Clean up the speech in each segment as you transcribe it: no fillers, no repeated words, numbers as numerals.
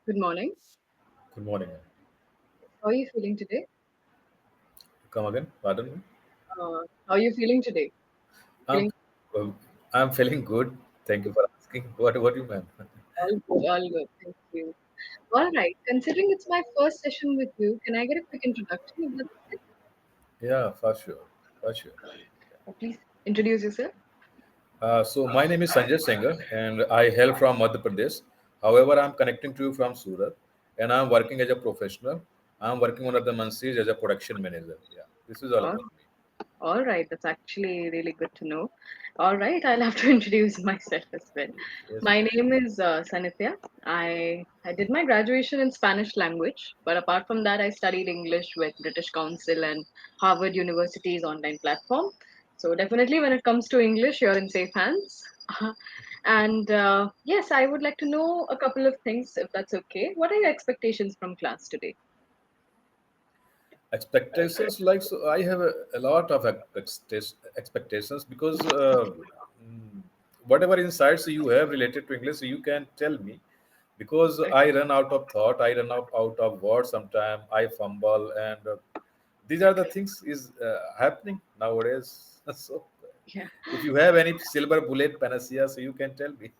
Good morning. Good morning. How are you feeling today? Come again? Pardon me. How are you feeling today? I'm Feeling I'm feeling good. Thank you for asking. What you meant? all good, all good. Thank you. All right. Considering it's my first session with you, can I get a quick introduction if that's okay? Yeah, for sure, for sure. Please introduce yourself. So my name is Sanjay Singh, and I hail from Madhya Pradesh. However, I'm connecting to you from Surat, and I'm working as a professional. I'm working one of the Mansis as a production manager. Yeah, this is all All, about me. all right. That's actually really good to know. All right. I'll have to introduce myself as well. Yes, My please. name is Sanithya. I did my graduation in Spanish language, but apart from that, I studied English with British Council and Harvard University's online platform. So definitely, when it comes to English, you're in safe hands. And yes, I would like to know a couple of things, if that's okay. What are your expectations from class today? Expectations like so I have a lot of expectations because mm, whatever insights you have related to English you can tell me because I run out of thought, I run out of words, sometime I fumble, and these are the things is happening nowadays. So Yeah. if you have any silver bullet panacea, so you can tell me.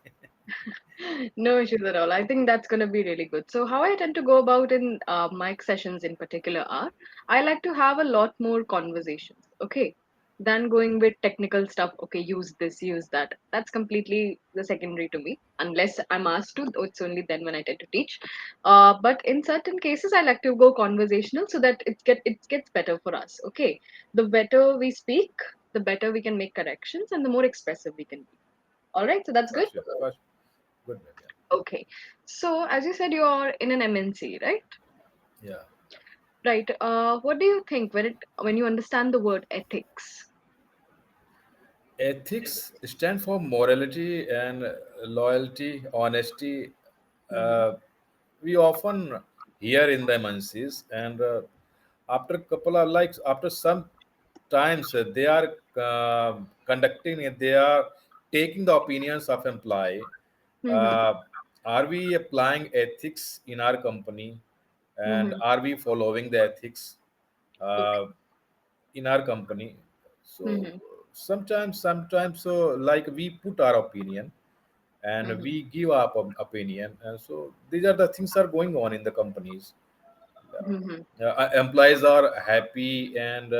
No issues at all. I think that's going to be really good. So, how I tend to go about in mic sessions in particular are I like to have a lot more conversations, okay, than going with technical stuff. Okay, use this, use that. That's completely the secondary to me. Unless I'm asked to, it's only then when I tend to teach. But in certain cases, I like to go conversational so that it gets better for us. Okay, the better we speak, the better we can make corrections, and the more expressive we can be. All right, so that's For good. sure, for sure. Good man, Okay. So, as you said, you're in an MNC, right? yeah. Yeah. Right. What do you think when you understand the word ethics? Ethics stand for morality and loyalty, honesty. Mm-hmm. We often hear in the MNCs, and after couple of like after some times they are conducting it, they are taking the opinions of employee. Mm-hmm. Uh, are we applying ethics in our company, and Mm-hmm. are we following the ethics? Okay. Uh, in our company. So Mm-hmm. sometimes so like we put our opinion and Mm-hmm. we give our opinion, and so these are the things are going on in the companies. Mm-hmm. Employees are happy, and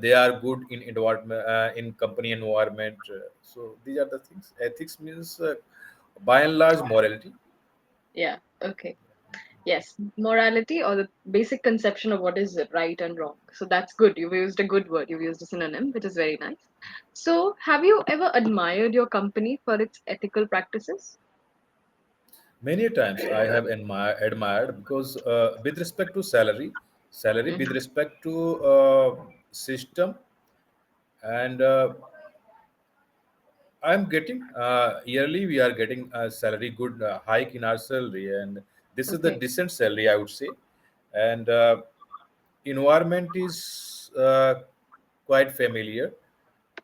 they are good in environment, in company environment. So these are the things. Ethics means by and large morality. Yeah. Okay. Yes. Morality or the basic conception of what is right and wrong. So that's good. You've used a good word. You've used a synonym, which is very nice. So, have you ever admired your company for its ethical practices? Many times I have admired because with respect to salary with Mm-hmm. respect to system, and I'm getting yearly we are getting a salary good hike in our salary, and this is the Okay. decent salary I would say, and environment is quite familiar.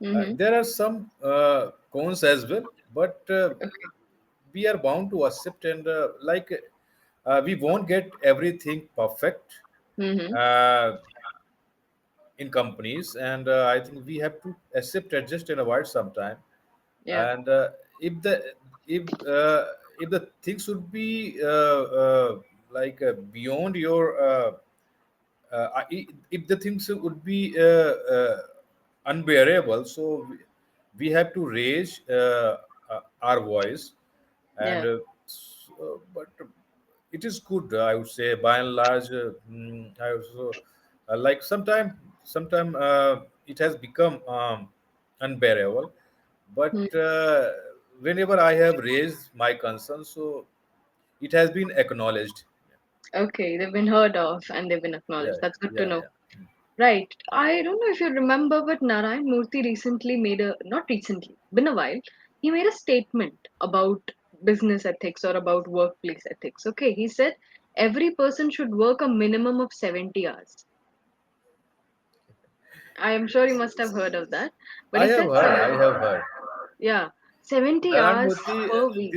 Mm-hmm. There are some cons as well, but Okay. we are bound to accept, and we won't get everything perfect Mm-hmm. uh, in companies, and I think we have to accept, adjust, and avoid sometime. Yeah. And if the if uh, if the things would be beyond your if the things would be unbearable, so we have to raise our voice, and Yeah. but it is good, I would say, by and large. I also like sometime it has become unbearable, but whenever I have raised my concern, so it has been acknowledged. Okay, they've been heard of and they've been Yeah, acknowledged. That's good to yeah, know. yeah. Right. I don't know if you remember, but Narayan Murthy recently not recently, been a while, he made a statement about business ethics or about workplace ethics. Okay, he said every person should work a minimum of 70 hours. I am sure you must have heard of that. But I he have said, heard. I have heard. yeah. 70 Narayana hours Murthy, per week.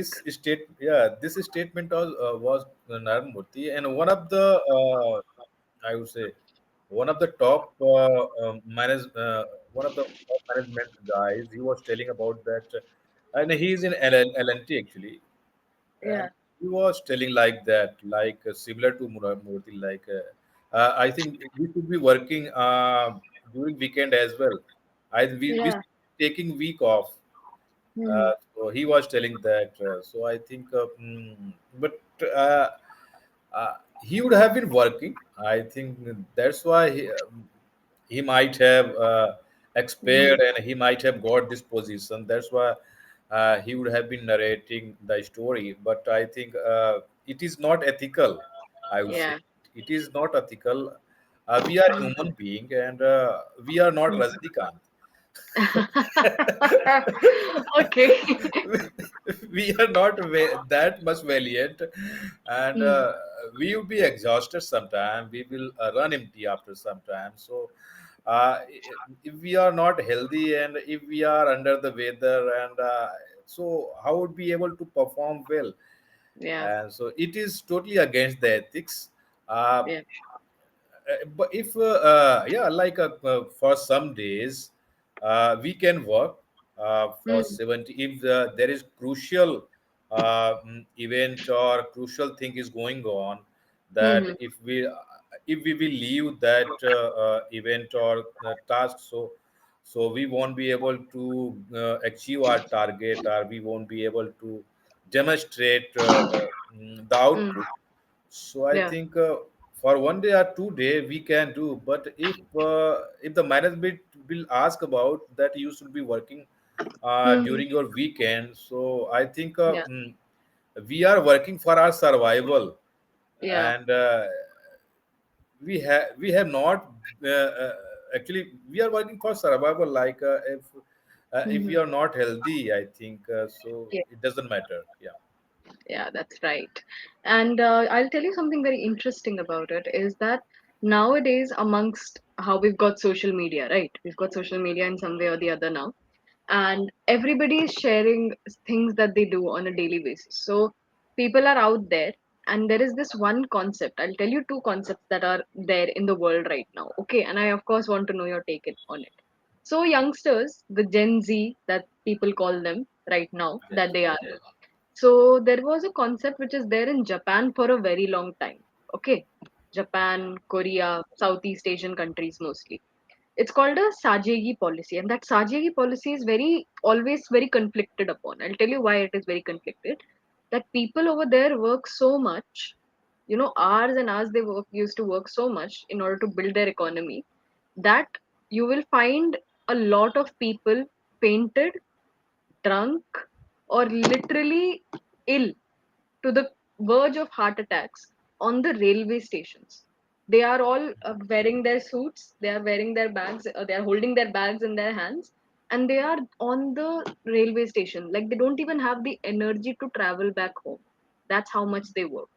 this statement was Narayana Murthy, and one of the I would say one of the top one of the top management guys. He was telling about that, and he's in LNT actually, and Yeah, he was telling like that, like similar to Murthy, like I think we should be working during weekend as well. We yeah. should be taking week off. Hmm. So he was telling that. So I think, but uh, he would have been working. I think that's why he might have Hmm. expired and he might have got this position. That's why he would have been narrating the story. But I think it is not ethical. I would say Yeah. it is not ethical. We are human being and we are not Hmm. Rajnikant. Okay. We are not that much valiant, and Hmm. we will be exhausted sometime. We will run empty after some time. So if we are not healthy and if we are under the weather, and so how would we able to perform well? Yeah. And so it is totally against the ethics. uh, Yeah. but if yeah, like for some days we can work for Hmm. 70 if there is crucial event or crucial thing is going on, that Hmm. if we will leave that event or task, so we won't be able to achieve our target, or we won't be able to demonstrate the Hmm. output. So I Yeah. think for 1 day or 2 day we can do, but if the management will ask about that you should be working Hmm. during your weekend, so I think Yeah. we are working for our survival, Yeah. and we have not actually we are working for survival. Like if we Hmm. are not healthy, I think so Yeah. it doesn't matter. Yeah. Yeah, that's right. And I'll tell you something very interesting about it is that nowadays, amongst how we've got social media, right? We've got social media in some way or the other now, and everybody is sharing things that they do on a daily basis. So people are out there, and there is this one concept. I'll tell you two concepts that are there in the world right now. Okay, and I of course want to know your take on it. So youngsters, the Gen Z that people call them right now, Gen that Z. they are. So there was a concept which is there in Japan for a very long time. Okay, Japan, Korea, Southeast Asian countries mostly. It's called a Sajegi policy, and that Sajegi policy is very always very conflicted upon. I'll tell you why it is very conflicted. That people over there work so much, hours and hours they used to work so much in order to build their economy, that you will find a lot of people fainted, drunk, or literally ill to the verge of heart attacks on the railway stations. They are all wearing their suits, they are wearing their bags, they are holding their bags in their hands, and they are on the railway station. Like they don't even have the energy to travel back home. That's how much they work.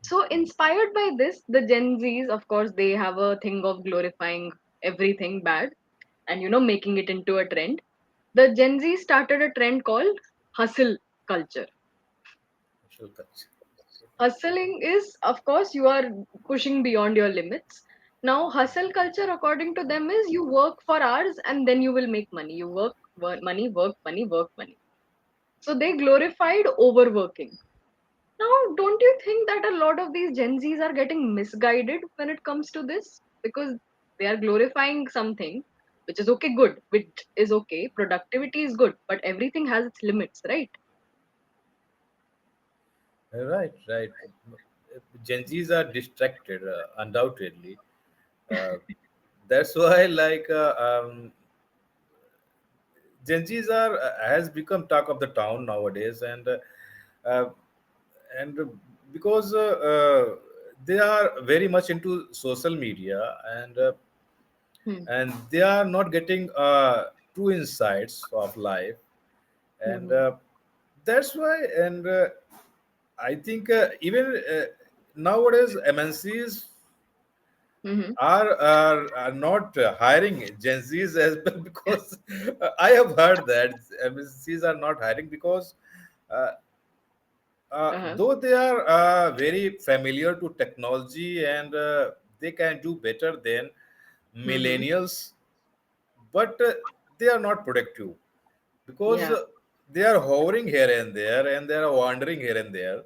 So, inspired by this, the Gen Zs, of course, they have a thing of glorifying everything bad and making it into a trend. The Gen Z started a trend called hustle culture. Social culture. Hustling is, of course, you are pushing beyond your limits. Now, hustle culture, according to them, is you work for hours and then you will make money. You work money, work money, work money. So they glorified overworking. Now, don't you think that a lot of these Gen Zs are getting misguided when it comes to this? Because they are glorifying something which is okay, good, which is okay, productivity is good, but everything has its limits, right? Right, right. Gen Zs are distracted, undoubtedly. Uh, that's why, like, Gen Zs are has become talk of the town nowadays, uh, and because they are very much into social media, Hmm. and they are not getting true insights of life, and Hmm. that's why, and I think even nowadays MNCs Mm-hmm. are not hiring Gen Zs as well because I have heard that MNCs are not hiring because uh, Uh-huh. though they are very familiar to technology and they can do better than Mm-hmm. millennials, but they are not productive because Yeah. they are hovering here and there and they are wandering here and there,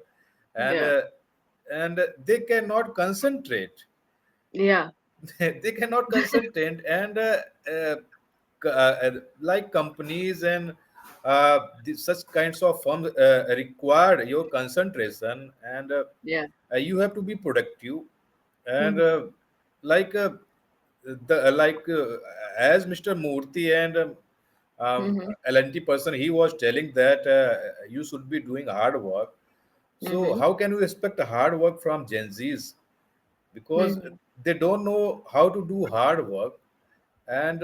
and Yeah. uh, and they cannot concentrate. Yeah. They cannot concentrate, and uh, like companies and such kinds of firms require your concentration, and Yeah. you have to be productive, and Mm-hmm. like like as Mr. Murthy and Mm-hmm. L&T person, he was telling that you should be doing hard work. So Mm-hmm. how can you expect hard work from Gen Zs? Because Mm-hmm. they don't know how to do hard work, and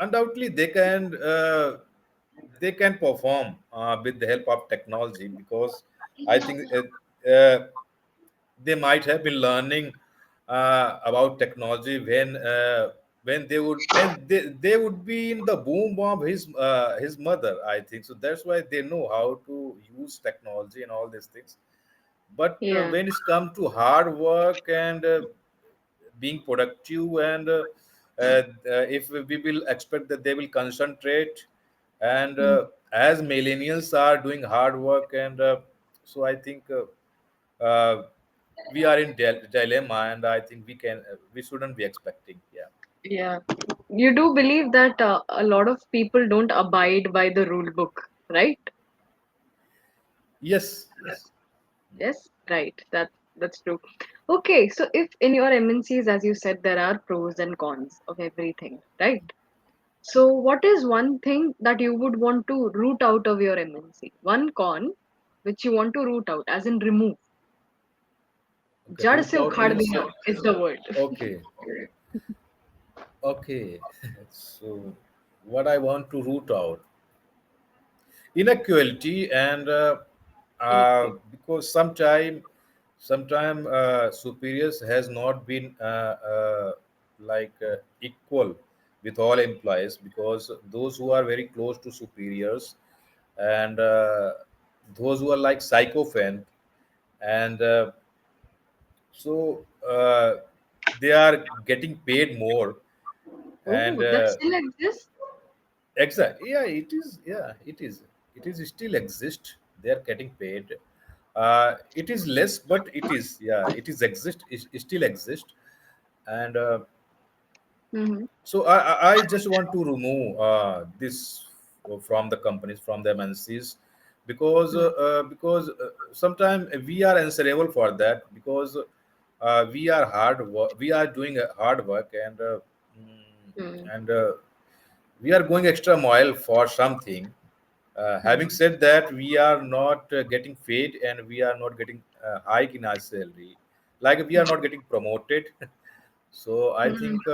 undoubtedly they can perform with the help of technology, because I think they might have been learning about technology when they would be in the boom of his mother, I think. So that's why they know how to use technology and all these things. But Yeah. when it's come to hard work and being productive, and if we will expect that they will concentrate, and Mm. as millennials are doing hard work, and so I think we are in dilemma, and I think we shouldn't be expecting. Yeah. Yeah. You do believe that a lot of people don't abide by the rule book, right? Yes, yes. Yes, right. That's true. Okay, so if in your MNCs, as you said, there are pros and cons of everything, right? So what is one thing that you would want to root out of your MNC? One con which you want to root out, as in remove. Okay, जड़ root से out उखाड़ means देना is the word. okay, okay. So what I want to root out: inequality, and because sometime superiors has not been equal with all employees, because those who are very close to superiors, and those who are like sycophant, and so they are getting paid more, and Oh, that still exists? exactly. Yeah, it is. Yeah, it is. It is still exist. They are getting paid. It is less, but it is. Yeah, it is exist. It still exist, and Mm-hmm. so I just want to remove this from the companies, from the MNCs, because sometimes we are answerable for that, because we are doing hard work, and Mm-hmm. and we are going extra mile for something. Having Mm-hmm. said that, we are not getting paid, and we are not getting hike in our salary, like we are not getting promoted. So I think,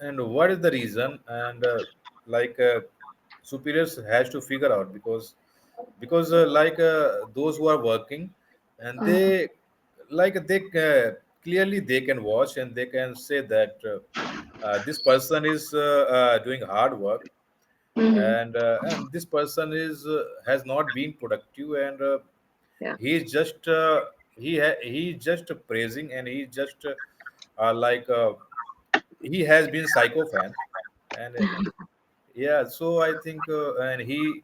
and what is the reason? And like superiors has to figure out, because those who are working, and Mm-hmm. they clearly they can watch, and they can say that this person is doing hard work, Mm-hmm. and this person has not been productive, and Yeah. he is just he is just praising, and he just like he has been sycophant, and yeah. So I think, and he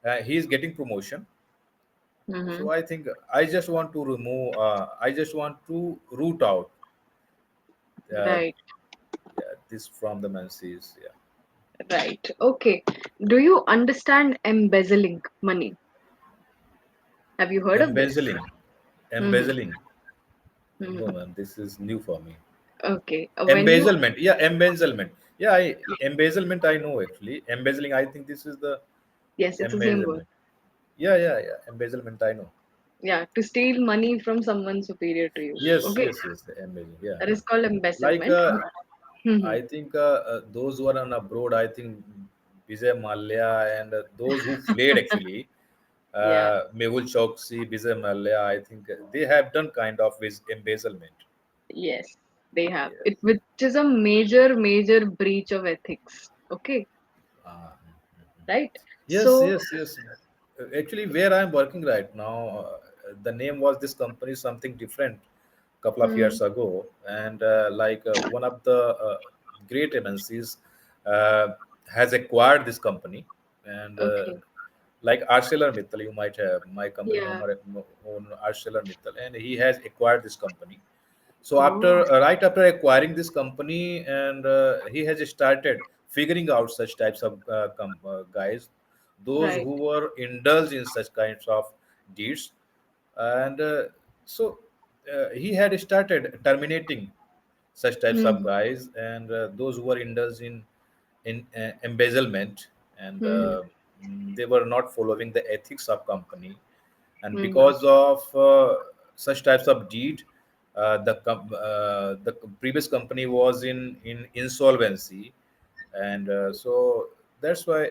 is getting promotion. Mm-hmm. So I think I just want to remove, I just want to root out uh, Right. yeah, this from the menses. Yeah. Right. Okay. Do you understand embezzling money? Have you heard of this? Embezzling, Mm-hmm. embezzling. No, Mm-hmm. man, this is new for me. Okay. When you Embezzlement, yeah, embezzlement. Yeah, embezzlement. I know actually. Embezzling. I think this is the yes, it's the same word. embezzlement. Yeah, yeah, yeah. Embezzlement. I know. Yeah, to steal money from someone superior to you. Yes, Okay. yes, yes. Embezzling. Yeah, That is called like embezzlement. Mm-hmm. I think those who are on abroad, I think Vijay Mallya, and those who fled actually, Yeah. Mehul Choksi, Vijay Mallya, I think they have done kind of embezzlement. Yes. they have it, Yes. which is a major breach of ethics. Okay, Ah, right? yes, So, yes, yes. Actually, where I'm working right now, the name was this company something different couple of hmm, years ago, and one of the great MNCs has acquired this company, and okay, like ArcelorMittal, you might have my company yeah. owner own ArcelorMittal, and he has acquired this company. So Oh, right after acquiring this company, and he has started figuring out such types of guys, those right. who were indulged in such kinds of deeds, and he had started terminating such types of Hmm, guys, and those who were indulged in embezzlement, and hmm, they were not following the ethics of company, and hmm. because of such types of deed, the previous company was in insolvency, and so that's why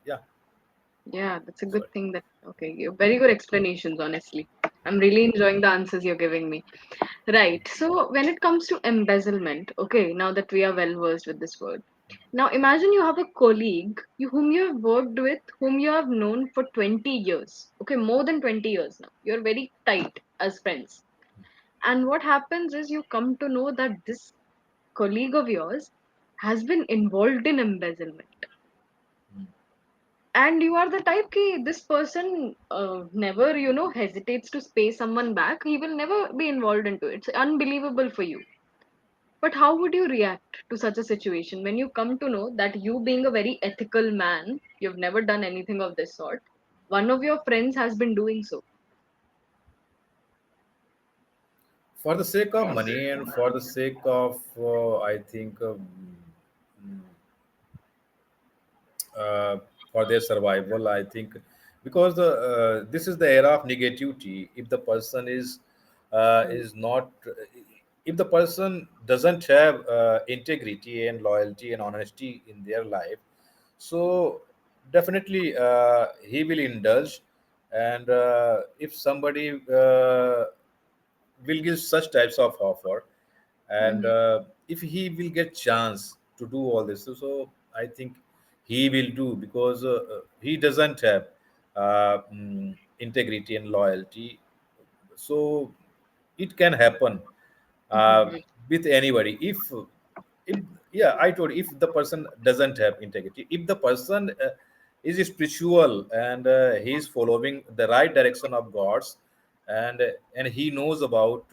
yeah. Yeah, that's a good Sorry. thing that, okay, very good explanations, honestly. I'm really enjoying the answers you're giving me. Right. So when it comes to embezzlement, okay, now that we are well versed with this word, now imagine you have a colleague whom you have worked with, whom you have known for 20 years. Okay, more than 20 years now. You're very tight as friends. And what happens is you come to know that this colleague of yours has been involved in embezzlement. Mm. And you are the type ki this person never, hesitates to pay someone back. He will never be involved into it. It's unbelievable for you. But how would you react to such a situation when you come to know that you, being a very ethical man, you've never done anything of this sort, one of your friends has been doing so? For the sake of money and for the sake of I think mm, uh, for their survival, I think, because this is the era of negativity. If the person Hmm. is not, if the person doesn't have integrity and loyalty and honesty in their life, so definitely he will indulge, and if somebody will give such types of offer, and Hmm. if he will get chance to do all this, so I think he will do, because he doesn't have integrity and loyalty. So it can happen uh, Hmm. with anybody. If yeah, I told, if the person doesn't have integrity, if the person is spiritual, and he is following the right direction of gods, and he knows about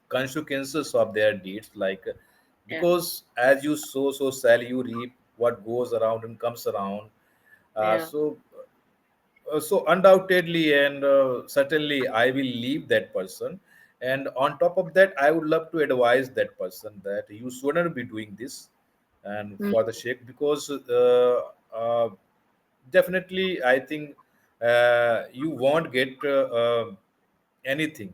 consequences of their deeds, like Yeah, because as you sow, so shall you reap. What goes around and comes around. yeah. So undoubtedly and certainly I will leave that person, and on top of that I would love to advise that person that you shouldn't be doing this, and Hmm. for the sake, because definitely I think you won't get anything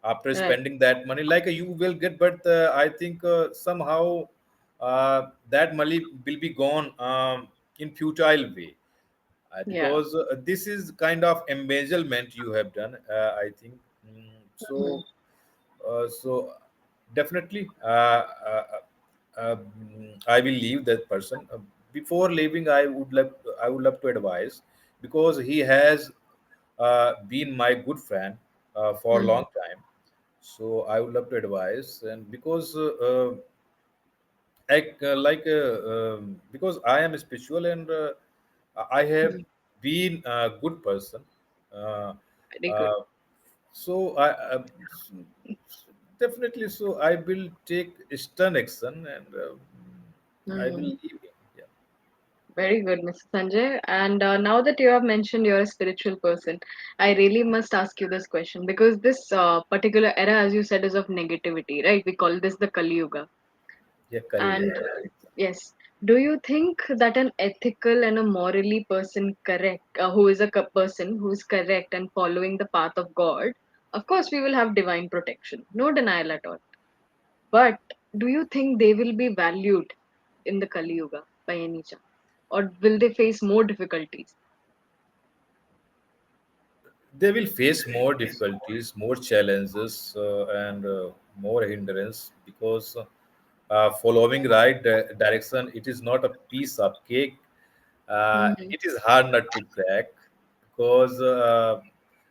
after Right. spending that money, like you will get, but I think somehow that money will be gone in futile way, Yeah. because this is kind of embezzlement you have done, I think. Hmm. So definitely I will leave that person. Before leaving, I would love to advise, because he has been my good friend for a Hmm. long time. So I would love to advise, and because because I am spiritual, and I have Hmm. been a good person. Uh, Very good. uh, so definitely, so I will take stern action, and I will Hmm. leave him. Yeah. Very good, Mr. Sanjay. And now that you have mentioned you're a spiritual person, I really must ask you this question because this particular era, as you said, is of negativity, right? We call this the Kali Yuga. Yeah, Kali And Yuga. yes, do you think that an ethical and a morally person correct, who is a person who is correct and following the path of God, of course, we will have divine protection, no denial at all. But do you think they will be valued in the Kali Yuga by any chance? Or will they face more difficulties? they will face more difficulties, more challenges, and more hindrance because following right direction, it is not a piece of cake. Hmm. It is hard nut to crack because,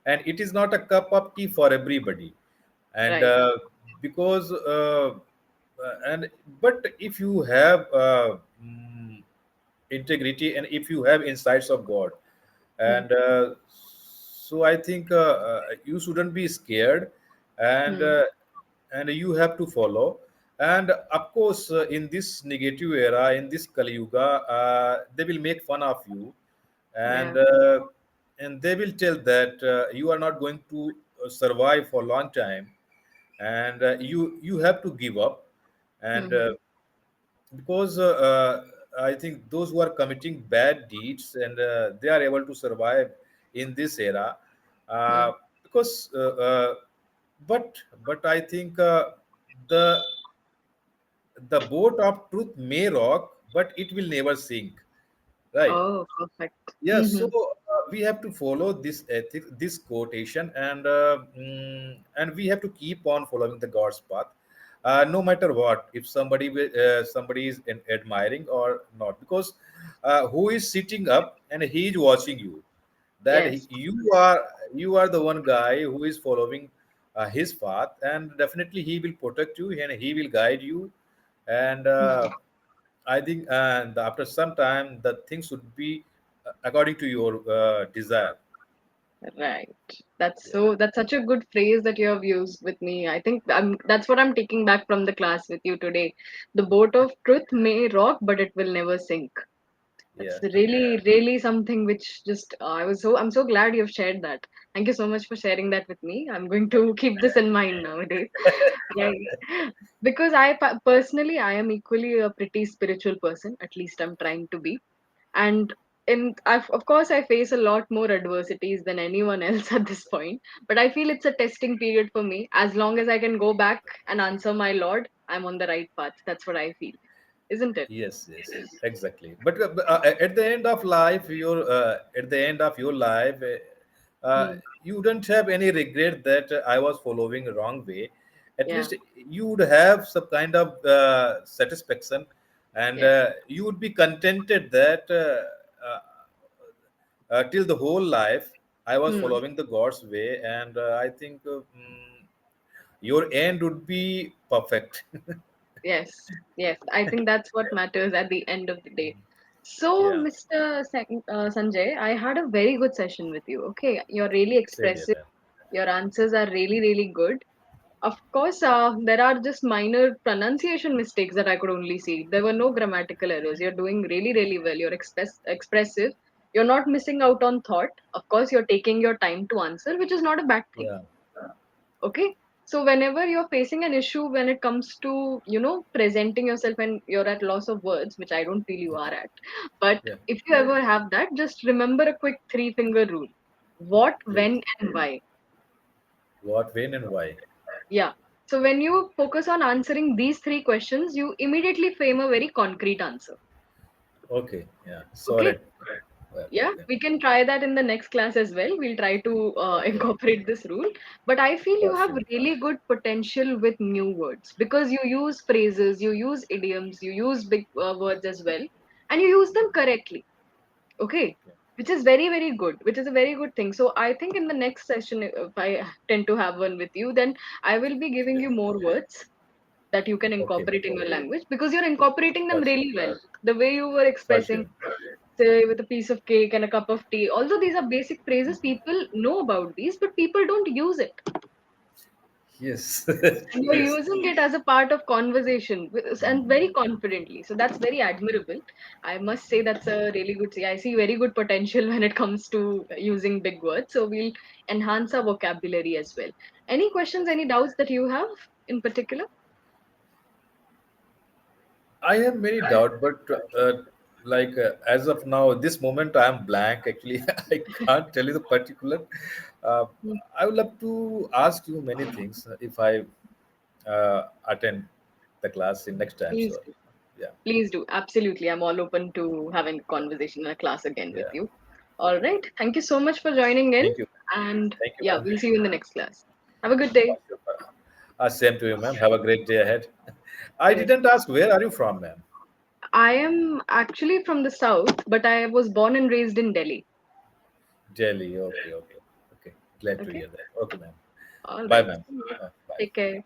and it is not a cup of tea for everybody. And Right. because, and but if you have integrity and if you have insights of God, Hmm. and so I think you shouldn't be scared, and Hmm. you have to follow. And of course, in this negative era, in this Kali Yuga, they will make fun of you, and Yeah. uh, and they will tell that you are not going to survive for a long time, and you have to give up, and Hmm. because I think those who are committing bad deeds and they are able to survive in this era, Hmm. because but I think the the boat of truth may rock, but it will never sink, right? Oh, perfect. Yeah, so Hmm. we have to follow this ethics, this quotation, and we have to keep on following the God's path, no matter what. If somebody is admiring or not, because who is sitting up and he is watching you, that Yes. you are the one guy who is following his path, and definitely he will protect you and he will guide you, and Hmm. I think, and after some time, the things should be according to your desire. Right. That's Yeah. so, that's such a good phrase that you have used with me. I think that's what I'm taking back from the class with you today. The boat of truth may rock, but it will never sink. That's Yeah. really, really something which just I'm so glad you've shared that. Thank you so much for sharing that with me. I'm going to keep this in mind nowadays. Right. Because personally, I am equally a pretty spiritual person. At least I'm trying to be. And of course, I face a lot more adversities than anyone else at this point. But I feel it's a testing period for me. As long as I can go back and answer my Lord, I'm on the right path. That's what I feel, isn't it? Yes, yes, exactly. But at the end of life, at the end of your life, Hmm. you don't have any regret that I was following a wrong way. At Yeah. least you would have some kind of satisfaction, and Yes. you would be contented that till the whole life I was Hmm. following the God's way, and I think your end would be perfect. Yes. Yes. I think that's what matters at the end of the day. So, Yeah, Mr. Sanjay, I had a very good session with you. Okay, you're really same here, expressive. man. Your answers are really, really good. Of course, there are just minor pronunciation mistakes that I could only see. There were no grammatical errors. You're doing really, really well. You're expressive. You're not missing out on thought. Of course, you're taking your time to answer, which is not a bad thing. Yeah, Okay. So whenever you're facing an issue when it comes to, presenting yourself and you're at loss of words, which I don't feel you are at, but yeah. if you ever have that, just remember a quick three-finger rule. What, Please. when, and why. What, when, and why? Yeah. So when you focus on answering these three questions, you immediately frame a very concrete answer. Okay, yeah, Okay. solid. Well, Yeah, yeah, we can try that in the next class as well. We'll try to okay, incorporate this rule. But I feel you for have sure. really good potential with new words because you use phrases, you use idioms, you use big words as well, and you use them correctly. Okay, Yeah. which is very, very good, which is a very good thing. So I think in the next session, if I tend to have one with you, then I will be giving Yeah. you more words that you can Okay, incorporate in your language because you're incorporating them for sure. really well. The way you were For expressing, sure. say, with a piece of cake and a cup of tea, although these are basic phrases, people know about these, but people don't use it. Yes. And you're Yes. using it as a part of conversation and very confidently. So that's very admirable. I must say that's a really good. I see very good potential when it comes to using big words. So we'll enhance our vocabulary as well. Any questions, any doubts that you have in particular? I have many doubt, but as of now, this moment I am blank. Actually, I can't tell you the particular. Uh, Hmm. I would love to ask you many things if I attend the class in next time. Please So, do. yeah, Please do. Absolutely. I'm all open to having a conversation in a class again with yeah. you. All right. Thank you so much for joining in. Thank you. And Thank you, yeah, ma'am. we'll see you in the next class. Have a good day. Same to you, ma'am. Have a great day ahead. I Correct. didn't ask where are you from, ma'am? I am actually from the south, but I was born and raised in Delhi. Delhi. Okay, okay, okay. Glad to Okay. hear that. Okay, ma'am. All Bye, right. ma'am. Bye. Take care.